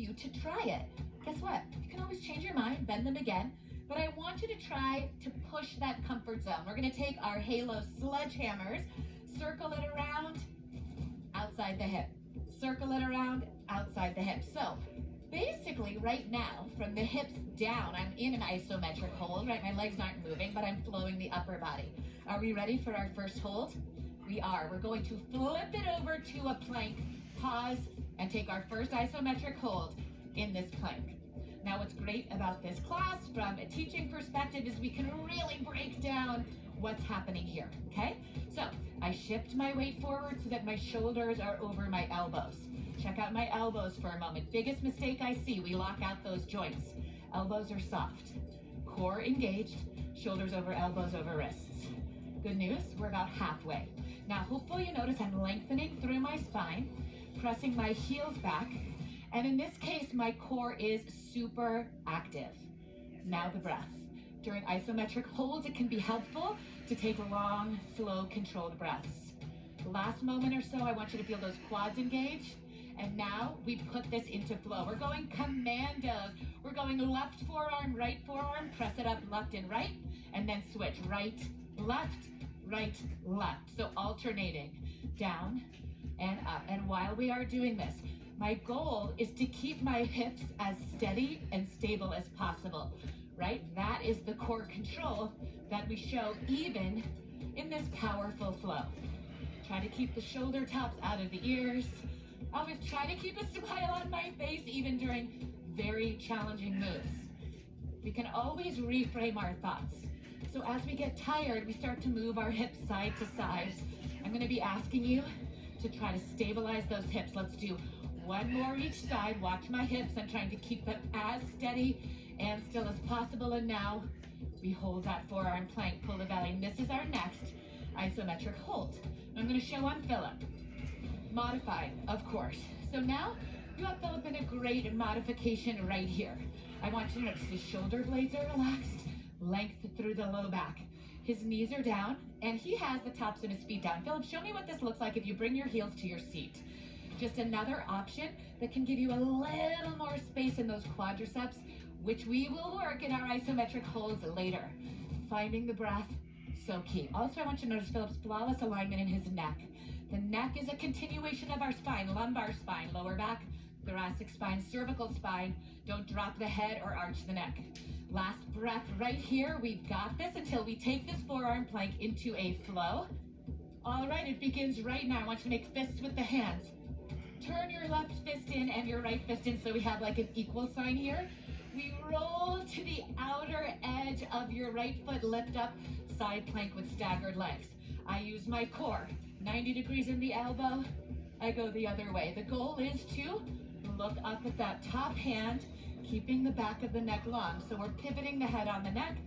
you to try it. Guess what? You can always change your mind, bend them again, but I want you to try to push that comfort zone. We're gonna take our halo sledgehammers, circle it around, outside the hip. Circle it around, outside the hip. So basically right now, from the hips down, I'm in an isometric hold, right? My legs aren't moving, but I'm flowing the upper body. Are we ready for our first hold? We are. We're going to flip it over to a plank, pause, and take our first isometric hold in this plank. Now, what's great about this class from a teaching perspective is we can really break down what's happening here, okay? So I shift my weight forward so that my shoulders are over my elbows. Check out my elbows for a moment. Biggest mistake I see, we lock out those joints. Elbows are soft, core engaged, shoulders over elbows over wrists. Good news, we're about halfway. Now, hopefully you notice I'm lengthening through my spine, pressing my heels back, and in this case, my core is super active. Now the breath. During isometric holds, it can be helpful to take long, slow, controlled breaths. Last moment or so, I want you to feel those quads engage. And now we put this into flow. We're going commandos. We're going left forearm, right forearm, press it up left and right, and then switch right, left, so alternating down and up. And while we are doing this, my goal is to keep my hips as steady and stable as possible, right? That is the core control that we show even in this powerful flow. Try to keep the shoulder tops out of the ears. Always try to keep a smile on my face even during very challenging moves. We can always reframe our thoughts. So as we get tired, we start to move our hips side to side. I'm gonna be asking you to try to stabilize those hips. Let's do one more each side. Watch my hips. I'm trying to keep them as steady and still as possible. And now we hold that forearm plank, pull the belly. And this is our next isometric hold. I'm gonna show on Philip. Modified, of course. So now you have Philip in a great modification right here. I want you to notice his shoulder blades are relaxed, length through the low back. His knees are down, and he has the tops of his feet down. Philip, show me what this looks like if you bring your heels to your seat. Just another option that can give you a little more space in those quadriceps, which we will work in our isometric holds later. Finding the breath, so key. Also, I want you to notice Philip's flawless alignment in his neck. The neck is a continuation of our spine, lumbar spine, lower back, thoracic spine, cervical spine. Don't drop the head or arch the neck. Last breath right here. We've got this until we take this forearm plank into a flow. All right, it begins right now. I want you to make fists with the hands. Turn your left fist in and your right fist in so we have like an equal sign here. We roll to the outer edge of your right foot, lift up, side plank with staggered legs. I use my core, 90 degrees in the elbow, I go the other way. The goal is to look up at that top hand, keeping the back of the neck long. So we're pivoting the head on the neck.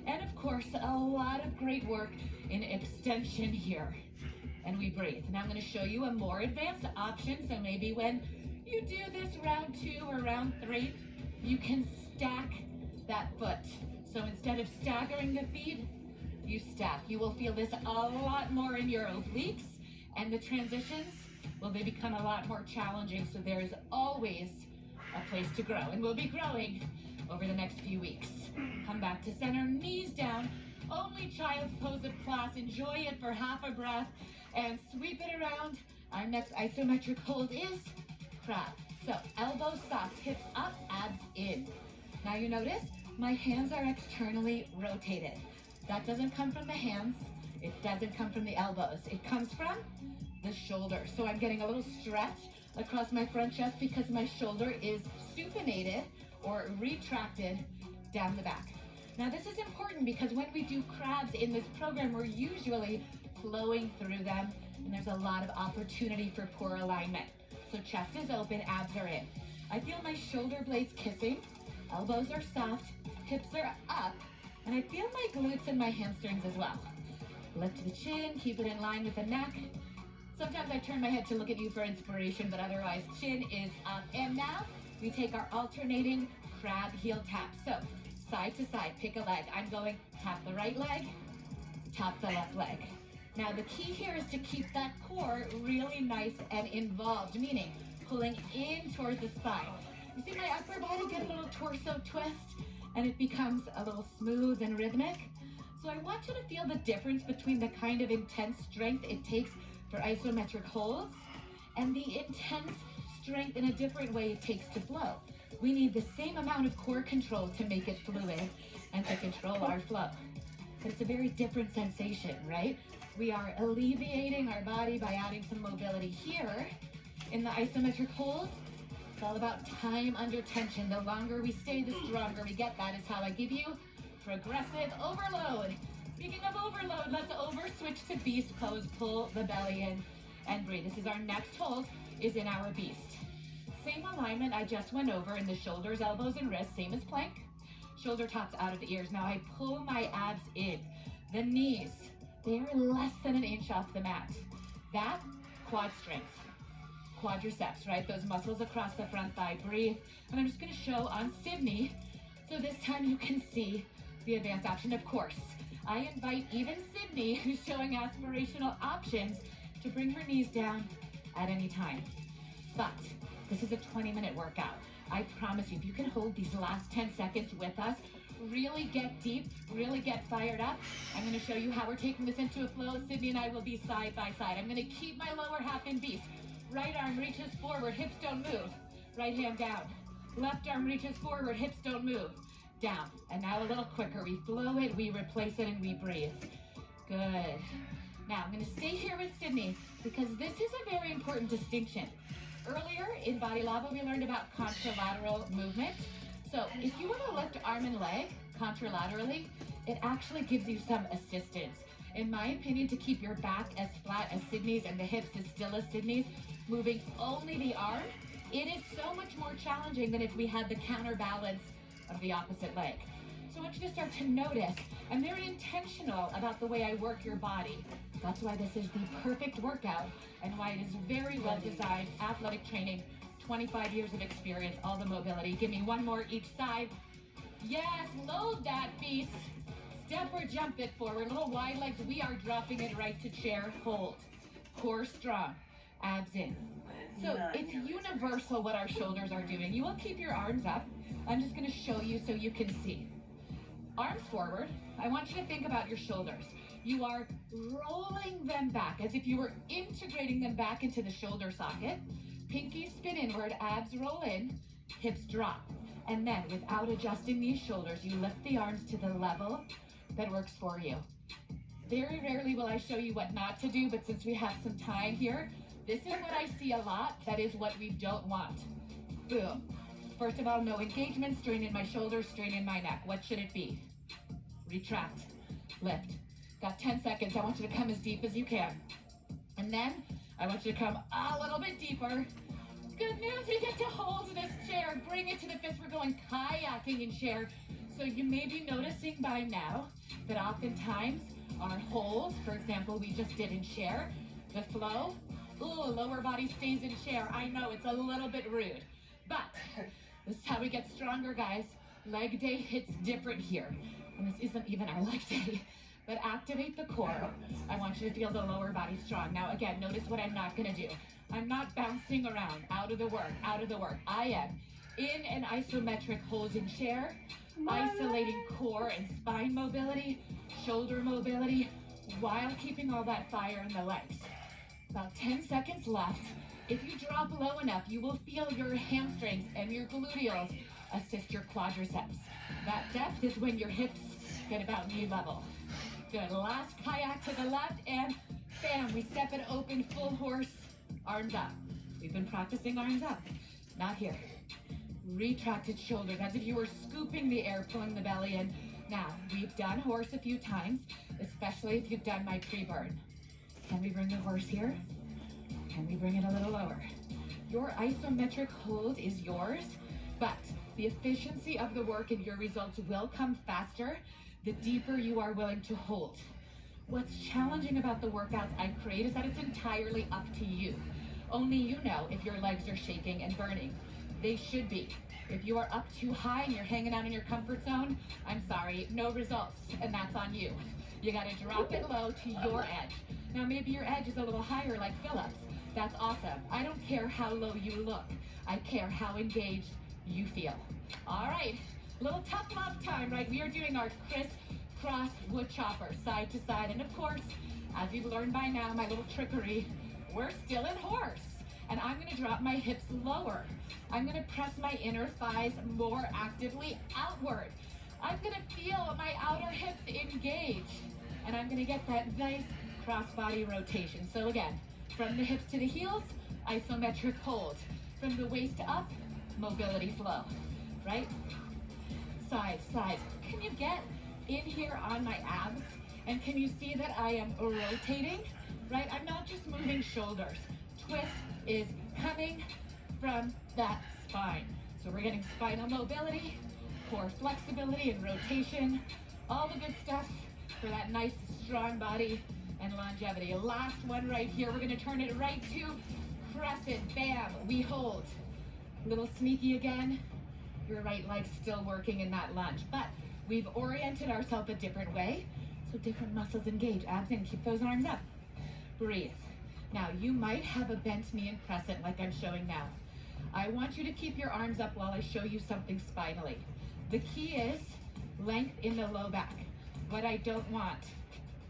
And of course, a lot of great work in extension here. And we breathe. Now I'm gonna show you a more advanced option. So maybe when you do this round 2 or round 3, you can stack that foot. So instead of staggering the feet, you stack. You will feel this a lot more in your obliques, and the transitions, well, they become a lot more challenging. So there's always a place to grow, and we'll be growing over the next few weeks. Come back to center, knees down. Only child's pose of class. Enjoy it for half a breath and sweep it around. Our next isometric hold is crab. So elbows soft, hips up, abs in. Now you notice my hands are externally rotated. That doesn't come from the hands. It doesn't come from the elbows. It comes from the shoulders. So I'm getting a little stretch across my front chest because my shoulder is supinated or retracted down the back. Now this is important because when we do crabs in this program, we're usually flowing through them, and there's a lot of opportunity for poor alignment. So chest is open, abs are in. I feel my shoulder blades kissing, elbows are soft, hips are up, and I feel my glutes and my hamstrings as well. Lift the chin, keep it in line with the neck. Sometimes I turn my head to look at you for inspiration, but otherwise chin is up. And now we take our alternating crab heel tap. So side to side, pick a leg. I'm going tap the right leg, tap the left leg. Now the key here is to keep that core really nice and involved, meaning pulling in towards the spine. You see my upper body get a little torso twist and it becomes a little smooth and rhythmic. So I want you to feel the difference between the kind of intense strength it takes for isometric holds and the intense strength in a different way it takes to flow. We need the same amount of core control to make it fluid and to control our flow. But it's a very different sensation, right? We are alleviating our body by adding some mobility here. In the isometric hold, it's all about time under tension. The longer we stay, the stronger we get. That is how I give you progressive overload. Speaking of overload, let's switch to beast pose. Pull the belly in and breathe. This is our next hold, is in our beast. Same alignment I just went over in the shoulders, elbows, and wrists, same as plank. Shoulder tops out of the ears. Now I pull my abs in. The knees, they are less than an inch off the mat. That, quad strength. Quadriceps, right? Those muscles across the front thigh. Breathe. And I'm just gonna show on Sydney, so this time you can see the advanced option. Of course, I invite even Sydney, who's showing aspirational options, to bring her knees down at any time. But this is a 20-minute workout. I promise you, if you can hold these last 10 seconds with us, really get deep, really get fired up. I'm gonna show you how we're taking this into a flow. Sydney and I will be side by side. I'm gonna keep my lower half in beast. Right arm reaches forward, hips don't move. Right hand down. Left arm reaches forward, hips don't move. Down. And now a little quicker. We flow it, we replace it, and we breathe. Good. Now I'm gonna stay here with Sydney because this is a very important distinction. Earlier in Body Lava, we learned about contralateral movement. So if you want to lift arm and leg contralaterally, it actually gives you some assistance. In my opinion, to keep your back as flat as Sydney's and the hips as still as Sydney's, moving only the arm, it is so much more challenging than if we had the counterbalance of the opposite leg. So I want you to start to notice, I'm very intentional about the way I work your body. That's why this is the perfect workout and why it is very well designed, athletic training, 25 years of experience, all the mobility. Give me one more each side. Yes, load that beast. Step or jump it forward. Little wide legs, we are dropping it right to chair, hold. Core strong, abs in. So it's universal what our shoulders are doing. You will keep your arms up. I'm just gonna show you so you can see. Arms forward. I want you to think about your shoulders. You are rolling them back as if you were integrating them back into the shoulder socket. Pinkies spin inward, abs roll in, hips drop. And then without adjusting these shoulders, you lift the arms to the level that works for you. Very rarely will I show you what not to do, but since we have some time here, this is what I see a lot. That is what we don't want. Boom. First of all, no engagement, strain in my shoulders, strain in my neck. What should it be? Retract, lift. Got 10 seconds. I want you to come as deep as you can. And then I want you to come a little bit deeper. Good news, we get to hold this chair. Bring it to the fist. We're going kayaking in chair. So you may be noticing by now that oftentimes our hold, for example, we just did in chair, the flow, ooh, lower body stays in chair. I know it's a little bit rude, but this is how we get stronger, guys. Leg day hits different here. And this isn't even our leg day. But activate the core. I want you to feel the lower body strong. Now again, notice what I'm not gonna do. I'm not bouncing around, out of the work, out of the work. I am in an isometric hold in chair, isolating core and spine mobility, shoulder mobility, while keeping all that fire in the legs. About 10 seconds left. If you drop low enough, you will feel your hamstrings and your gluteals assist your quadriceps. That depth is when your hips get about knee level. Good, last kayak to the left, and bam, we step it open, full horse, arms up. We've been practicing arms up, not here. Retracted shoulders, as if you were scooping the air, pulling the belly in. Now, we've done horse a few times, especially if you've done my pre-burn. Can we bring the horse here? Can we bring it a little lower? Your isometric hold is yours, but the efficiency of the work and your results will come faster the deeper you are willing to hold. What's challenging about the workouts I create is that it's entirely up to you. Only you know if your legs are shaking and burning. They should be. If you are up too high and you're hanging out in your comfort zone, I'm sorry, no results, and that's on you. You gotta drop it low to your edge. Now maybe your edge is a little higher like Philip's. That's awesome. I don't care how low you look. I care how engaged you feel. All right, little tough love time, right? We are doing our crisscross wood chopper, side to side. And of course, as you've learned by now, my little trickery, we're still in horse. And I'm gonna drop my hips lower. I'm gonna press my inner thighs more actively outward. I'm gonna feel my outer hips engage. And I'm gonna get that nice cross-body rotation. So again, from the hips to the heels, isometric hold. From the waist up, mobility flow, right? Side, side. Can you get in here on my abs? And can you see that I am rotating, right? I'm not just moving shoulders. Twist is coming from that spine. So we're getting spinal mobility, core flexibility and rotation, all the good stuff for that nice strong body and longevity. Last one right here. We're gonna turn it right to crescent. Bam, we hold. Little sneaky again. Your right leg's still working in that lunge, but we've oriented ourselves a different way. So different muscles engage. Abs in, keep those arms up. Breathe. Now you might have a bent knee and crescent like I'm showing now. I want you to keep your arms up while I show you something spinally. The key is length in the low back. What I don't want,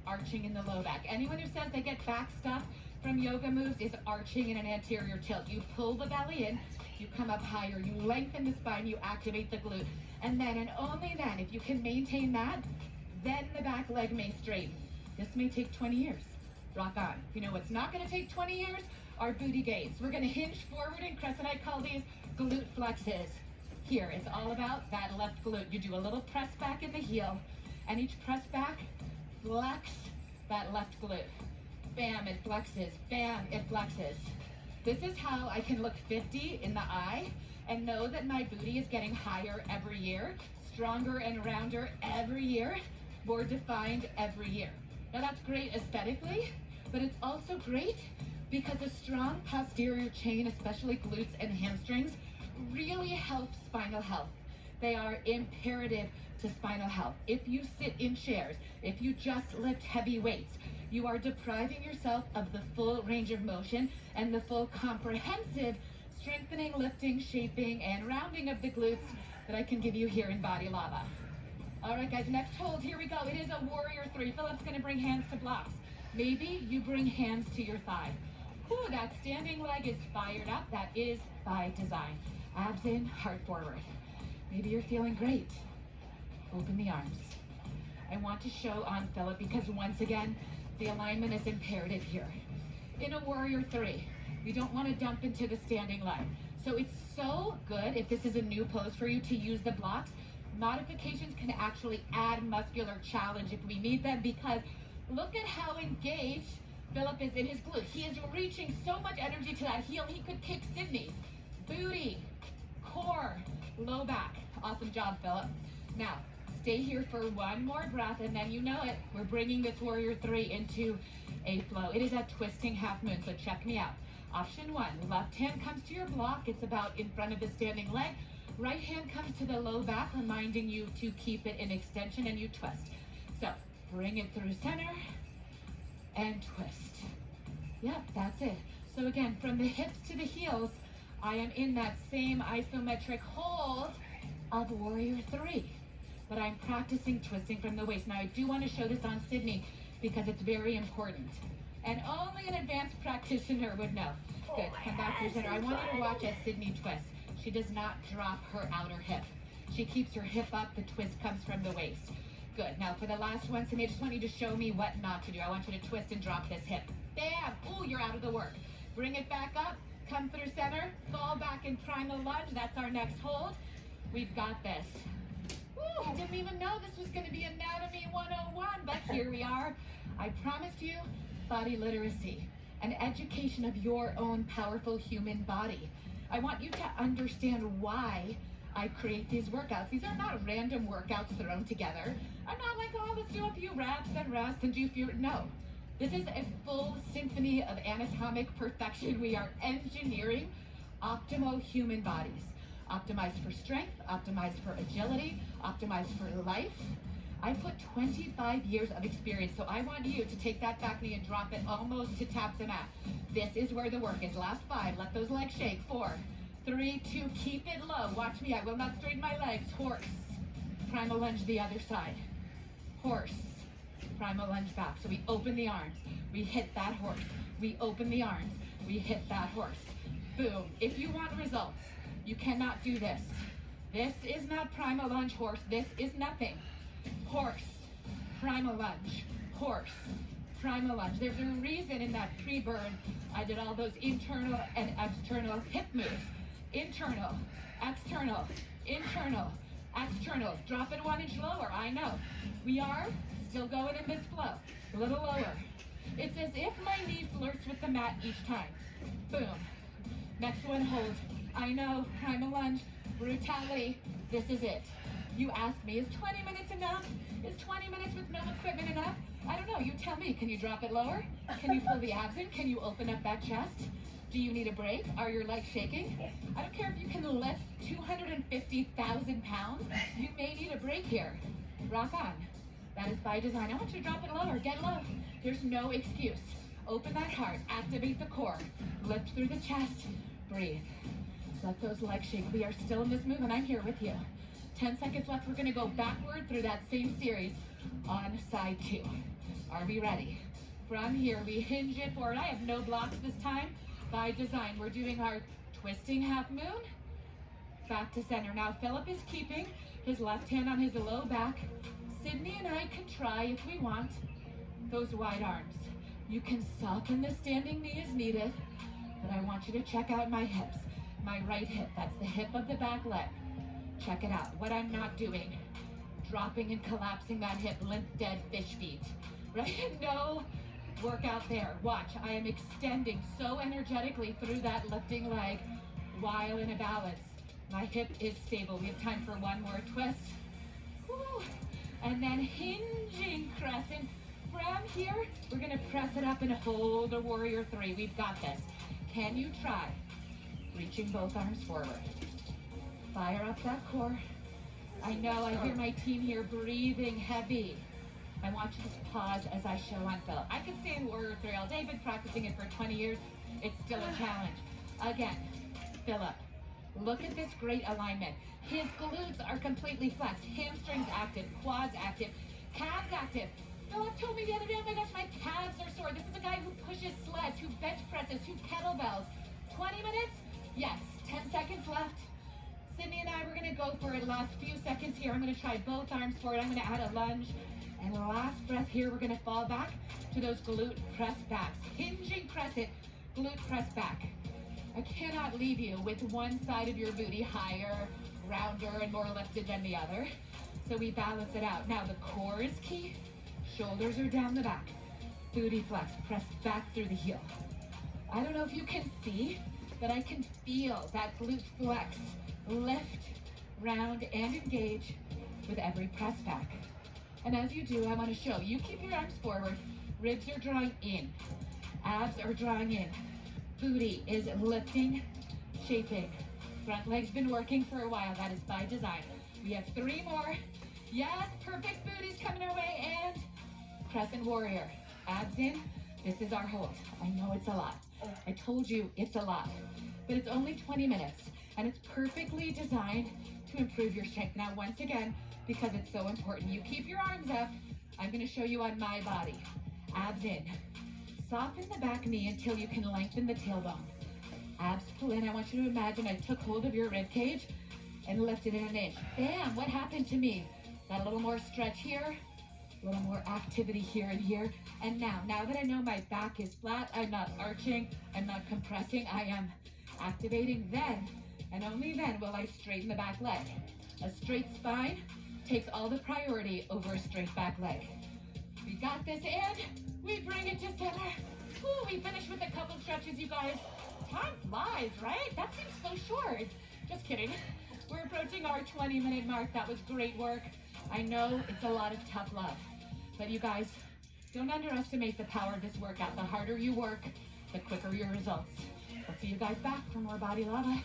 arching in the low back. Anyone who says they get back stuff from yoga moves is arching in an anterior tilt. You pull the belly in, you come up higher, you lengthen the spine, you activate the glute. And then, and only then, if you can maintain that, then the back leg may straighten. This may take 20 years. Rock on. You know what's not gonna take 20 years? Our booty gains. We're gonna hinge forward and crescent. I call these glute flexes. Here, it's all about that left glute. You do a little press back in the heel, and each press back, flex that left glute. Bam, it flexes. Bam, it flexes. This is how I can look 50 in the eye and know that my booty is getting higher every year, stronger and rounder every year, more defined every year. Now that's great aesthetically, but it's also great because a strong posterior chain, especially glutes and hamstrings, really helps spinal health. They are imperative to spinal health. If you sit in chairs, if you just lift heavy weights, you are depriving yourself of the full range of motion and the full comprehensive strengthening, lifting, shaping, and rounding of the glutes that I can give you here in Body Lava. All right, guys, next hold, here we go. It is a warrior three. Philip's gonna bring hands to blocks. Maybe you bring hands to your thigh. Ooh, that standing leg is fired up. That is by design. Abs in, heart forward. Maybe you're feeling great. Open the arms. I want to show on Philip because once again, the alignment is imperative here. In a warrior three, you don't want to dump into the standing leg. So it's so good, if this is a new pose for you, to use the blocks. Modifications can actually add muscular challenge if we need them, because look at how engaged Philip is in his glute. He is reaching so much energy to that heel, he could kick Sydney. Booty, core, low back. Awesome job, Philip. Now, stay here for one more breath, and then you know it. We're bringing this warrior three into a flow. It is a twisting half moon, so check me out. Option one, left hand comes to your block. It's about in front of the standing leg. Right hand comes to the low back, reminding you to keep it in extension, and you twist. So bring it through center and twist. Yep, that's it. So again, from the hips to the heels, I am in that same isometric hold of warrior three, but I'm practicing twisting from the waist. Now I do want to show this on Sydney because it's very important, and only an advanced practitioner would know. Good, come back through center. I want you to watch as Sydney twists. She does not drop her outer hip. She keeps her hip up, the twist comes from the waist. Good, now for the last one, Sydney, I just want you to show me what not to do. I want you to twist and drop this hip. Bam, ooh, you're out of the work. Bring it back up, come through center, fall back and primal lunge. That's our next hold. We've got this. Woo, I didn't even know this was gonna be Anatomy 101, but here we are. I promised you body literacy, an education of your own powerful human body. I want you to understand why I create these workouts. These are not random workouts thrown together. I'm not like, oh, let's do a few reps and rest and do a few, no. This is a full symphony of anatomic perfection. We are engineering optimal human bodies. Optimized for strength, optimized for agility, optimized for life. I put 25 years of experience, so I want you to take that back knee and drop it almost to tap the mat. This is where the work is. Last 5, let those legs shake. 4, 3, 2, keep it low. Watch me, I will not straighten my legs. Horse, primal lunge the other side. Horse, primal lunge back. So we open the arms, we hit that horse. We open the arms, we hit that horse. Boom. If you want results, you cannot do this. This is not primal lunge horse, this is nothing. Horse, primal lunge, horse, primal lunge. There's a reason in that pre-burn I did all those internal and external hip moves. Internal, external, internal, external. Drop it 1 inch lower, I know. We are still going in this flow, a little lower. It's as if my knee flirts with the mat each time. Boom. Next one, hold. I know, primal lunge, brutality, this is it. You asked me, is 20 minutes enough? Is 20 minutes with no equipment enough? I don't know, you tell me. Can you drop it lower? Can you pull the abs in? Can you open up that chest? Do you need a break? Are your legs shaking? I don't care if you can lift 250,000 pounds. You may need a break here. Rock on. That is by design. I want you to drop it lower, get low. There's no excuse. Open that heart, activate the core, lift through the chest, breathe. Let those legs shake. We are still in this move and I'm here with you. 10 seconds left. We're gonna go backward through that same series on side 2. Are we ready? From here, we hinge it forward. I have no blocks this time. By design, we're doing our twisting half moon, back to center. Now, Philip is keeping his left hand on his low back. Sydney and I can try, if we want, those wide arms. You can soften the standing knee as needed, but I want you to check out my hips. My right hip, that's the hip of the back leg. Check it out. What I'm not doing, dropping and collapsing that hip, limp, dead fish feet, right? No workout there. Watch, I am extending so energetically through that lifting leg while in a balance. My hip is stable. We have time for one more twist. Woo. And then hinging crescent. From here, we're gonna press it up and hold a warrior 3. We've got this. Can you try? Reaching both arms forward. Fire up that core. I know, I hear my team here breathing heavy. I want you to pause as I show on Philip. I could stay in warrior 3 all day, been practicing it for 20 years. It's still a challenge. Again, Philip, look at this great alignment. His glutes are completely flexed, hamstrings active, quads active, calves active. Philip told me the other day, oh my gosh, my calves are sore. This is a guy who pushes sleds, who bench presses, who kettlebells. 20 minutes? Yes. 10 seconds left. Sydney and I, we're gonna go for the last few seconds here. I'm gonna try both arms forward. I'm gonna add a lunge. And the last breath here, we're gonna fall back to those glute press backs. Hinging crescent, glute press back. I cannot leave you with one side of your booty higher, rounder, and more lifted than the other. So we balance it out. Now the core is key. Shoulders are down the back. Booty flex, press back through the heel. I don't know if you can see, but I can feel that glute flex, lift, round, and engage with every press back. And as you do, I want to show you keep your arms forward, ribs are drawing in, abs are drawing in, booty is lifting, shaping. Front leg's been working for a while, that is by design. We have 3 more. Yes, perfect booties coming our way, and crescent warrior. Abs in, this is our hold. I know it's a lot. I told you it's a lot, but it's only 20 minutes, and it's perfectly designed to improve your strength. Now, once again, because it's so important, you keep your arms up. I'm gonna show you on my body. Abs in. Soften the back knee until you can lengthen the tailbone. Abs pull in. I want you to imagine I took hold of your rib cage and lifted it an inch. Bam, what happened to me? Got a little more stretch here, a little more activity here and here. And now that I know my back is flat, I'm not arching, I'm not compressing, I am activating. Then, and only then, will I straighten the back leg. A straight spine takes all the priority over a straight back leg. We got this, and we bring it to center. Ooh, we finish with a couple stretches, you guys. Time flies, right? That seems so short. Just kidding. We're approaching our 20-minute mark. That was great work. I know it's a lot of tough love, but you guys, don't underestimate the power of this workout. The harder you work, the quicker your results. I'll see you guys back for more Body Lava.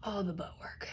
all the butt work.